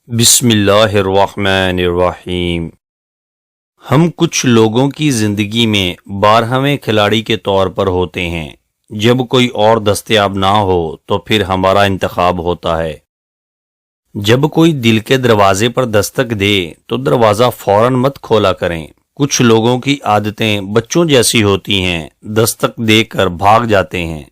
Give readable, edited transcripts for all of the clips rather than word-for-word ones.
بسم اللہ الرحمن الرحیم۔ ہم کچھ لوگوں کی زندگی میں 12ویں کھلاڑی کے طور پر ہوتے ہیں۔ جب کوئی اور دستیاب نہ ہو تو پھر ہمارا انتخاب ہوتا ہے۔ جب کوئی دل کے دروازے پر دستک دے تو دروازہ فوراً مت کھولا کریں۔ کچھ لوگوں کی عادتیں بچوں جیسی ہوتی ہیں، دستک دے کر بھاگ جاتے ہیں۔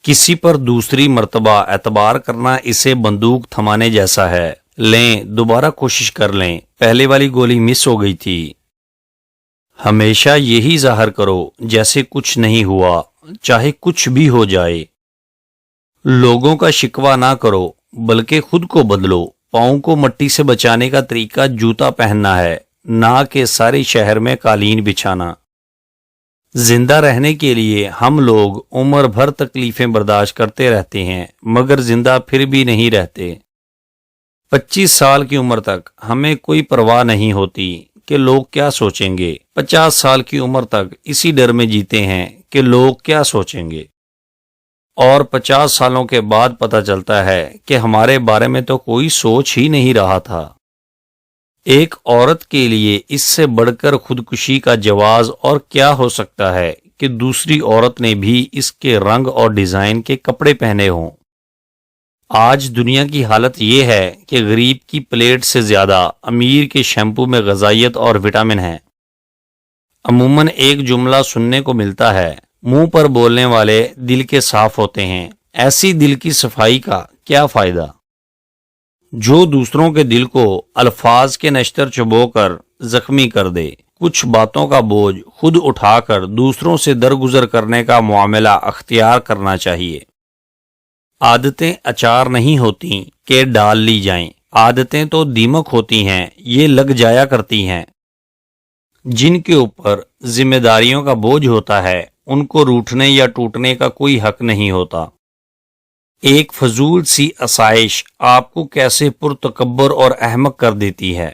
کسی پر دوسری مرتبہ اعتبار کرنا اسے بندوق تھمانے جیسا ہے۔ لیں، دوبارہ کوشش کر لیں، پہلے والی گولی مس ہو گئی تھی۔ ہمیشہ یہی ظاہر کرو جیسے کچھ نہیں ہوا، چاہے کچھ بھی ہو جائے۔ لوگوں کا شکوہ نہ کرو بلکہ خود کو بدلو۔ پاؤں کو مٹی سے بچانے کا طریقہ جوتا پہننا ہے، نہ کہ سارے شہر میں قالین بچھانا۔ زندہ رہنے کے لیے ہم لوگ عمر بھر تکلیفیں برداشت کرتے رہتے ہیں، مگر زندہ پھر بھی نہیں رہتے۔ 25 سال کی عمر تک ہمیں کوئی پرواہ نہیں ہوتی کہ لوگ کیا سوچیں گے۔ 50 سال کی عمر تک اسی ڈر میں جیتے ہیں کہ لوگ کیا سوچیں گے، اور 50 سالوں کے بعد پتہ چلتا ہے کہ ہمارے بارے میں تو کوئی سوچ ہی نہیں رہا تھا۔ ایک عورت کے لیے اس سے بڑھ کر خودکشی کا جواز اور کیا ہو سکتا ہے کہ دوسری عورت نے بھی اس کے رنگ اور ڈیزائن کے کپڑے پہنے ہوں۔ آج دنیا کی حالت یہ ہے کہ غریب کی پلیٹ سے زیادہ امیر کے شیمپو میں غذائیت اور وٹامن ہیں۔ عموماً ایک جملہ سننے کو ملتا ہے، منہ پر بولنے والے دل کے صاف ہوتے ہیں۔ ایسی دل کی صفائی کا کیا فائدہ؟ جو دوسروں کے دل کو الفاظ کے نشتر چبو کر زخمی کر دے۔ کچھ باتوں کا بوجھ خود اٹھا کر دوسروں سے درگزر کرنے کا معاملہ اختیار کرنا چاہیے۔ عادتیں اچار نہیں ہوتی کہ ڈال لی جائیں، عادتیں تو دیمک ہوتی ہیں، یہ لگ جایا کرتی ہیں۔ جن کے اوپر ذمہ داریوں کا بوجھ ہوتا ہے ان کو روٹھنے یا ٹوٹنے کا کوئی حق نہیں ہوتا۔ ایک فضول سی آسائش آپ کو کیسے پرتکبر اور احمق کر دیتی ہے۔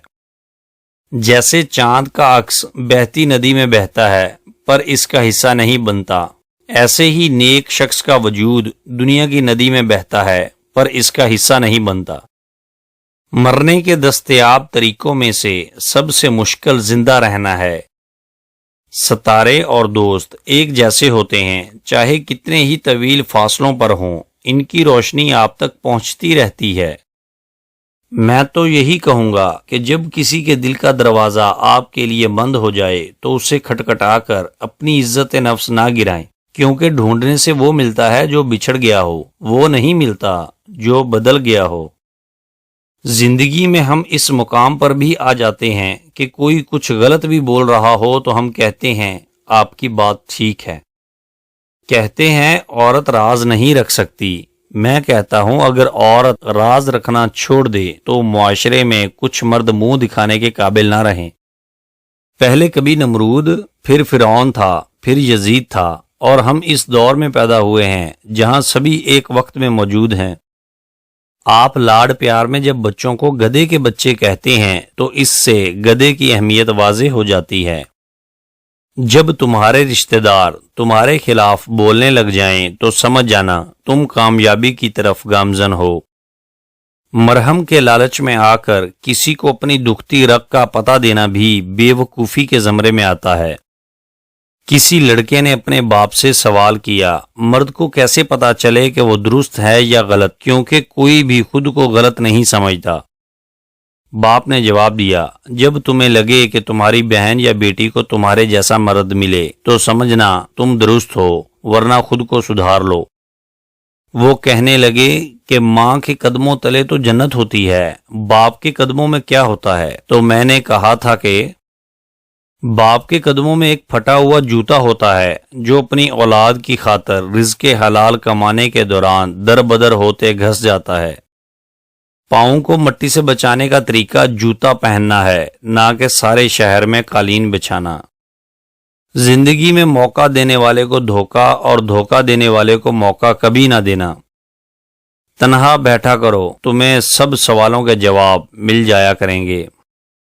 جیسے چاند کا عکس بہتی ندی میں بہتا ہے پر اس کا حصہ نہیں بنتا، ایسے ہی نیک شخص کا وجود دنیا کی ندی میں بہتا ہے پر اس کا حصہ نہیں بنتا۔ مرنے کے دستیاب طریقوں میں سے سب سے مشکل زندہ رہنا ہے۔ ستارے اور دوست ایک جیسے ہوتے ہیں، چاہے کتنے ہی طویل فاصلوں پر ہوں، ان کی روشنی آپ تک پہنچتی رہتی ہے۔ میں تو یہی کہوں گا کہ جب کسی کے دل کا دروازہ آپ کے لیے بند ہو جائے تو اسے کھٹکھٹا کر اپنی عزت نفس نہ گرائیں، کیونکہ ڈھونڈنے سے وہ ملتا ہے جو بچھڑ گیا ہو، وہ نہیں ملتا جو بدل گیا ہو۔ زندگی میں ہم اس مقام پر بھی آ جاتے ہیں کہ کوئی کچھ غلط بھی بول رہا ہو تو ہم کہتے ہیں آپ کی بات ٹھیک ہے۔ کہتے ہیں عورت راز نہیں رکھ سکتی۔ میں کہتا ہوں اگر عورت راز رکھنا چھوڑ دے تو معاشرے میں کچھ مرد منہ دکھانے کے قابل نہ رہیں۔ پہلے کبھی نمرود، پھر فرعون تھا، پھر یزید تھا، اور ہم اس دور میں پیدا ہوئے ہیں جہاں سبھی ایک وقت میں موجود ہیں۔ آپ لاڈ پیار میں جب بچوں کو گدھے کے بچے کہتے ہیں تو اس سے گدھے کی اہمیت واضح ہو جاتی ہے۔ جب تمہارے رشتہ دار تمہارے خلاف بولنے لگ جائیں تو سمجھ جانا تم کامیابی کی طرف گامزن ہو۔ مرہم کے لالچ میں آ کر کسی کو اپنی دکھتی رگ کا پتہ دینا بھی بے وقوفی کے زمرے میں آتا ہے۔ کسی لڑکے نے اپنے باپ سے سوال کیا، مرد کو کیسے پتا چلے کہ وہ درست ہے یا غلط، کیونکہ کوئی بھی خود کو غلط نہیں سمجھتا۔ باپ نے جواب دیا، جب تمہیں لگے کہ تمہاری بہن یا بیٹی کو تمہارے جیسا مرد ملے تو سمجھنا تم درست ہو، ورنہ خود کو سدھار لو۔ وہ کہنے لگے کہ ماں کے قدموں تلے تو جنت ہوتی ہے، باپ کے قدموں میں کیا ہوتا ہے؟ تو میں نے کہا تھا کہ باپ کے قدموں میں ایک پھٹا ہوا جوتا ہوتا ہے جو اپنی اولاد کی خاطر رزق حلال کمانے کے دوران در بدر ہوتے گھس جاتا ہے۔ پاؤں کو مٹی سے بچانے کا طریقہ جوتا پہننا ہے، نہ کہ سارے شہر میں قالین بچھانا۔ زندگی میں موقع دینے والے کو دھوکہ اور دھوکہ دینے والے کو موقع کبھی نہ دینا۔ تنہا بیٹھا کرو، تمہیں سب سوالوں کے جواب مل جایا کریں گے۔